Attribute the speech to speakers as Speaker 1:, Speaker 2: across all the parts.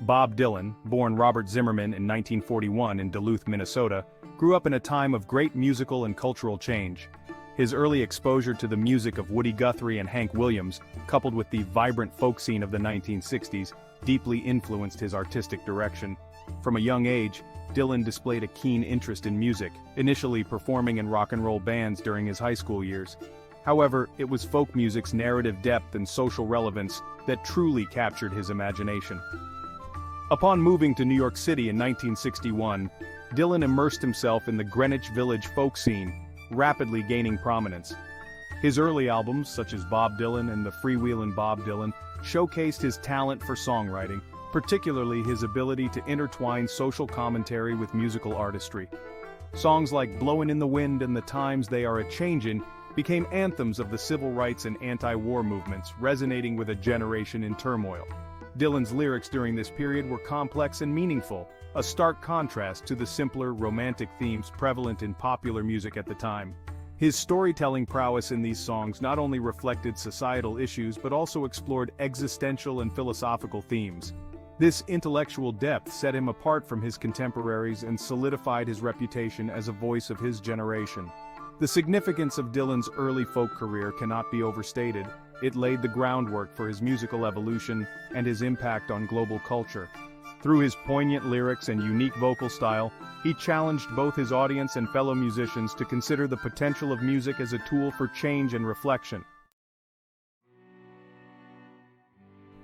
Speaker 1: Bob Dylan, born Robert Zimmerman in 1941 in Duluth, Minnesota, grew up in a time of great musical and cultural change. His early exposure to the music of Woody Guthrie and Hank Williams, coupled with the vibrant folk scene of the 1960s, deeply influenced his artistic direction. From a young age, Dylan displayed a keen interest in music, initially performing in rock and roll bands during his high school years. However, it was folk music's narrative depth and social relevance that truly captured his imagination. Upon moving to New York City in 1961, Dylan immersed himself in the Greenwich Village folk scene, rapidly gaining prominence. His early albums, such as Bob Dylan and the Freewheelin' Bob Dylan, showcased his talent for songwriting, particularly his ability to intertwine social commentary with musical artistry. Songs like Blowin' in the Wind and The Times They Are A-Changin' became anthems of the civil rights and anti-war movements, resonating with a generation in turmoil. Dylan's lyrics during this period were complex and meaningful, a stark contrast to the simpler, romantic themes prevalent in popular music at the time. His storytelling prowess in these songs not only reflected societal issues but also explored existential and philosophical themes. This intellectual depth set him apart from his contemporaries and solidified his reputation as a voice of his generation. The significance of Dylan's early folk career cannot be overstated. It laid the groundwork for his musical evolution and his impact on global culture. Through his poignant lyrics and unique vocal style, he challenged both his audience and fellow musicians to consider the potential of music as a tool for change and reflection.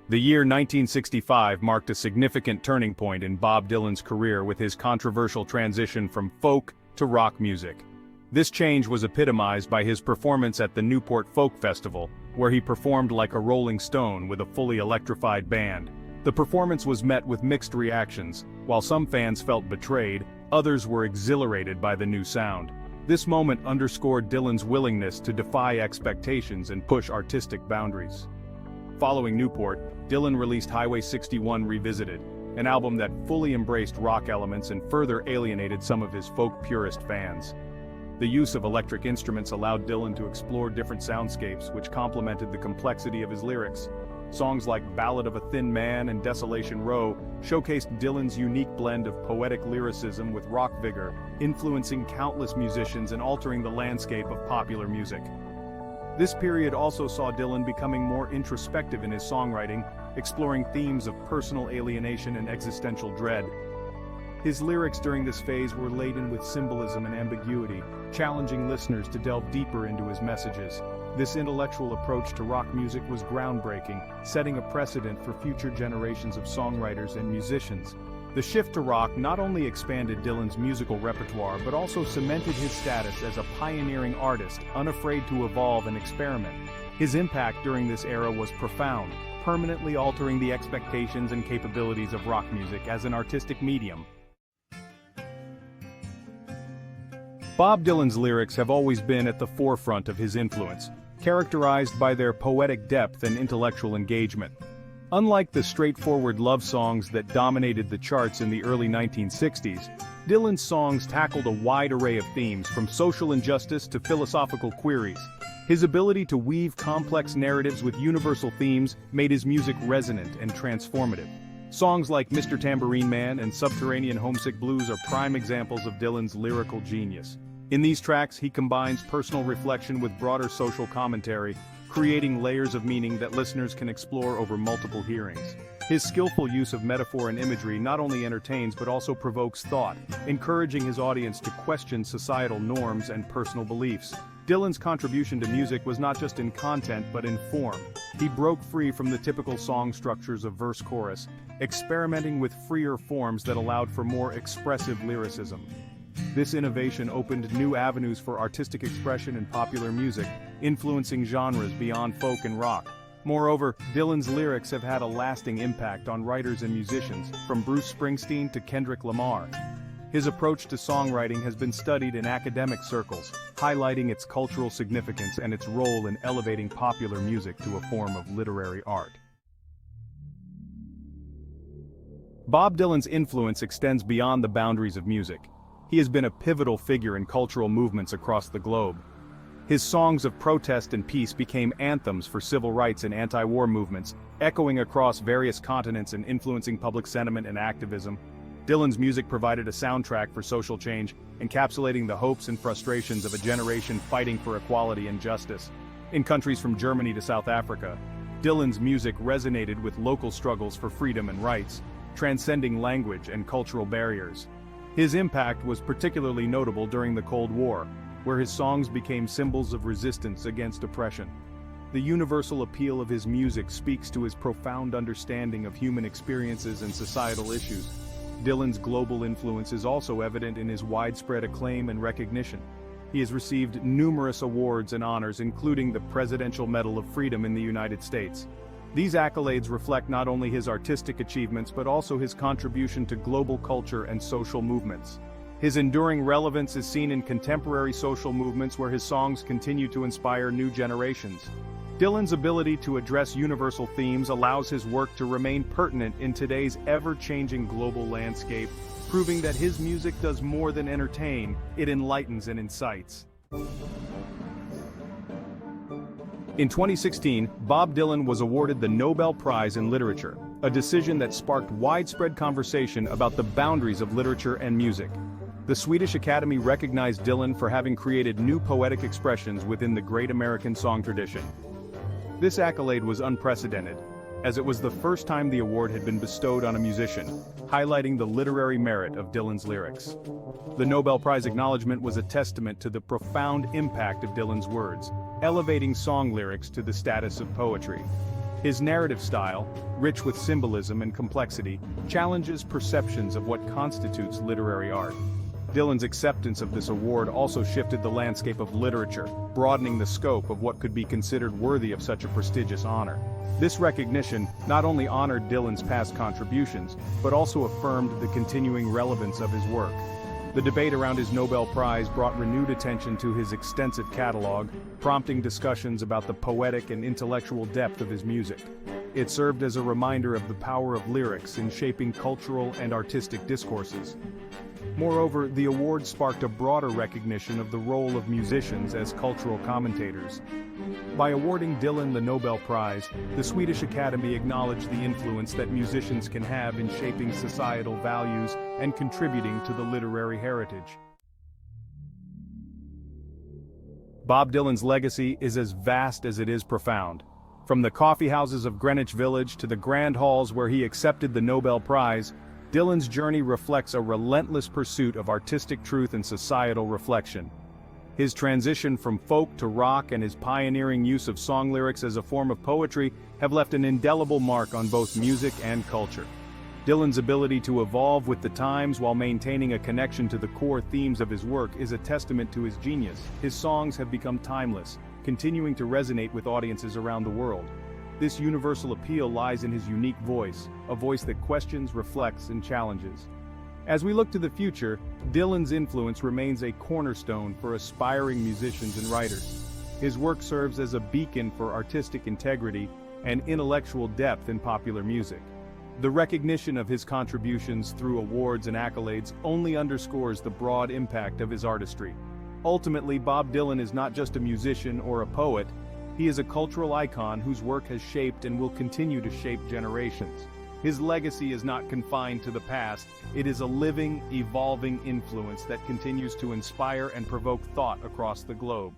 Speaker 1: The year 1965 marked a significant turning point in Bob Dylan's career with his controversial transition from folk to rock music. This change was epitomized by his performance at the Newport Folk Festival, where he performed like a Rolling Stone with a fully electrified band. The performance was met with mixed reactions. While some fans felt betrayed, others were exhilarated by the new sound. This moment underscored Dylan's willingness to defy expectations and push artistic boundaries. Following Newport, Dylan released Highway 61 Revisited, an album that fully embraced rock elements and further alienated some of his folk purist fans. The use of electric instruments allowed Dylan to explore different soundscapes, which complemented the complexity of his lyrics. Songs like Ballad of a Thin Man and Desolation Row showcased Dylan's unique blend of poetic lyricism with rock vigor, influencing countless musicians and altering the landscape of popular music. This period also saw Dylan becoming more introspective in his songwriting, exploring themes of personal alienation and existential dread. His lyrics during this phase were laden with symbolism and ambiguity, challenging listeners to delve deeper into his messages. This intellectual approach to rock music was groundbreaking, setting a precedent for future generations of songwriters and musicians. The shift to rock not only expanded Dylan's musical repertoire but also cemented his status as a pioneering artist, unafraid to evolve and experiment. His impact during this era was profound, permanently altering the expectations and capabilities of rock music as an artistic medium. Bob Dylan's lyrics have always been at the forefront of his influence, characterized by their poetic depth and intellectual engagement. Unlike the straightforward love songs that dominated the charts in the early 1960s, Dylan's songs tackled a wide array of themes from social injustice to philosophical queries. His ability to weave complex narratives with universal themes made his music resonant and transformative. Songs like Mr. Tambourine Man and Subterranean Homesick Blues are prime examples of Dylan's lyrical genius. In these tracks, he combines personal reflection with broader social commentary, creating layers of meaning that listeners can explore over multiple hearings. His skillful use of metaphor and imagery not only entertains but also provokes thought, encouraging his audience to question societal norms and personal beliefs. Dylan's contribution to music was not just in content but in form. He broke free from the typical song structures of verse-chorus, experimenting with freer forms that allowed for more expressive lyricism. This innovation opened new avenues for artistic expression in popular music, influencing genres beyond folk and rock. Moreover, Dylan's lyrics have had a lasting impact on writers and musicians, from Bruce Springsteen to Kendrick Lamar. His approach to songwriting has been studied in academic circles, highlighting its cultural significance and its role in elevating popular music to a form of literary art. Bob Dylan's influence extends beyond the boundaries of music. He has been a pivotal figure in cultural movements across the globe. His songs of protest and peace became anthems for civil rights and anti-war movements, echoing across various continents and influencing public sentiment and activism. Dylan's music provided a soundtrack for social change, encapsulating the hopes and frustrations of a generation fighting for equality and justice. In countries from Germany to South Africa, Dylan's music resonated with local struggles for freedom and rights, transcending language and cultural barriers. His impact was particularly notable during the Cold War, where his songs became symbols of resistance against oppression. The universal appeal of his music speaks to his profound understanding of human experiences and societal issues. Dylan's global influence is also evident in his widespread acclaim and recognition. He has received numerous awards and honors, including the Presidential Medal of Freedom in the United States. These accolades reflect not only his artistic achievements but also his contribution to global culture and social movements. His enduring relevance is seen in contemporary social movements where his songs continue to inspire new generations. Dylan's ability to address universal themes allows his work to remain pertinent in today's ever-changing global landscape, proving that his music does more than entertain, it enlightens and incites. In 2016, Bob Dylan was awarded the Nobel Prize in Literature, a decision that sparked widespread conversation about the boundaries of literature and music. The Swedish Academy recognized Dylan for having created new poetic expressions within the great American song tradition. This accolade was unprecedented, as it was the first time the award had been bestowed on a musician, highlighting the literary merit of Dylan's lyrics. The Nobel Prize acknowledgement was a testament to the profound impact of Dylan's words, elevating song lyrics to the status of poetry. His narrative style, rich with symbolism and complexity, challenges perceptions of what constitutes literary art. Dylan's acceptance of this award also shifted the landscape of literature, broadening the scope of what could be considered worthy of such a prestigious honor. This recognition not only honored Dylan's past contributions, but also affirmed the continuing relevance of his work. The debate around his Nobel Prize brought renewed attention to his extensive catalog, prompting discussions about the poetic and intellectual depth of his music. It served as a reminder of the power of lyrics in shaping cultural and artistic discourses. Moreover, the award sparked a broader recognition of the role of musicians as cultural commentators. By awarding Dylan the Nobel Prize, the Swedish Academy acknowledged the influence that musicians can have in shaping societal values and contributing to the literary heritage. Bob Dylan's legacy is as vast as it is profound. From the coffee houses of Greenwich Village to the grand halls where he accepted the Nobel Prize, Dylan's journey reflects a relentless pursuit of artistic truth and societal reflection. His transition from folk to rock and his pioneering use of song lyrics as a form of poetry have left an indelible mark on both music and culture. Dylan's ability to evolve with the times while maintaining a connection to the core themes of his work is a testament to his genius. His songs have become timeless, continuing to resonate with audiences around the world. This universal appeal lies in his unique voice, a voice that questions, reflects, and challenges. As we look to the future, Dylan's influence remains a cornerstone for aspiring musicians and writers. His work serves as a beacon for artistic integrity and intellectual depth in popular music. The recognition of his contributions through awards and accolades only underscores the broad impact of his artistry. Ultimately, Bob Dylan is not just a musician or a poet, he is a cultural icon whose work has shaped and will continue to shape generations. His legacy is not confined to the past, it is a living, evolving influence that continues to inspire and provoke thought across the globe.